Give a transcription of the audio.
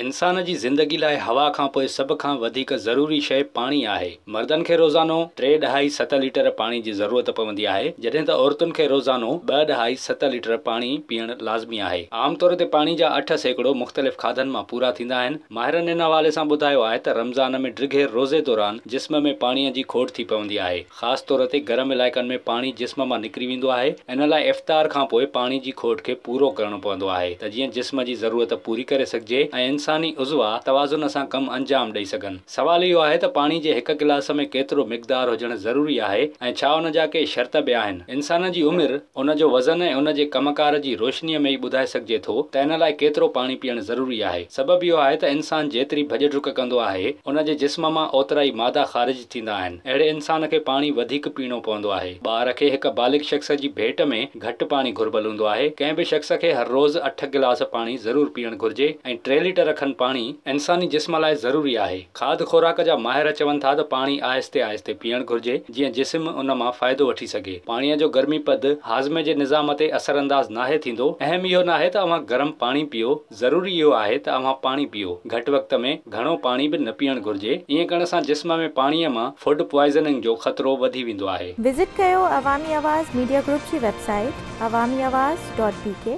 इंसान जी ज़िंदगी लाइ हवा खां पोइ सभ खां वधीक ज़रूरी शइ पाणी आहे। मर्दनि खे रोज़ानो 3.7 लीटर पाणी जी ज़रूरत पवंदी आहे, जॾहिं त औरतुनि खे रोज़ानो 2.7 लीटर पाणी पीअण लाज़मी आहे। आमतौर ते पाणी जा 8% मुख़्तलिफ़ खाधनि मां पूरा थींदा आहिनि। माहिरनि इन हवाले सां ॿुधायो आहे त रमज़ान में डिघे रोज़े दौरान जिस्म में पाणीअ जी खोट थी पवंदी आहे। ख़ासि तौर ते गरम इलाइक़नि में पाणी जिस्म मां निकिरी वेंदो आहे। इन लाइ इफ़्तार खां पोइ पाणी जी खोट खे पूरो करणो पवंदो आहे त जीअं जिस्म जी ज़रूरत पूरी करे सघिजे ऐं इंसानी उज़वा तवाज़ुन सां कमु अंजाम ॾेई सघनि। सवाल इहो आहे त पाणी जे हिक गिलास में केतिरो मिक़दार हुजणु ज़रूरी आहे ऐं छा उन जा के शर्त बि आहिनि। इंसान जी उमिरि, उन जो वज़न ऐं उन जे कमकार जी रोशनीअ में ई ॿुधाए सघिजे थो त इन लाइ केतिरो पाणी पीअणु ज़रूरी आहे। सबबु इहो आहे त इंसान जेतिरी भॼ डुक कंदो आहे, उन जे जिस्म मां ओतिरा ई मादा ख़ारिज थींदा आहिनि। अहिड़े इंसान खे पाणी वधीक पीअणो पवंदो आहे। ॿार खे हिक बालिग़ शख़्स जी भेट में घटि पाणी घुर्बल हूंदो आहे। कंहिं बि शख़्स खे हर रोज़ 8 गिलास पाणी ज़रूरु पीअणु घुर्जे ऐं 3 लीटर खनि पाणी इंसानी जिस्म लाइ ज़रूरी आहे। खाद खुराक जा माहिर चवनि था त पाणी आहिस्ते आहिस्ते पीअणु घुर्जे, जीअं जिस्म उन मां फ़ाइदो वठी सघे। पाणीअ जो गर्मी पद हाज़मे जे निज़ाम ते असरअंदाज़ नाहे थींदो। अहम इहो नाहे त अव्हां गरम पाणी पियो, ज़रूरी इहो आहे त अव्हां पाणी पियो। घटि वक़्त में घणो पाणी बि न पीअणु घुर्जे। ईअं करण सां जिस्म में पाणीअ मां फूड पॉइज़निंग जो ख़तरो वधी वेंदो आहे। विज़िट कयो अवामी आवाज़ मीडिया ग्रुप जी वेबसाइट awamiawaz.pk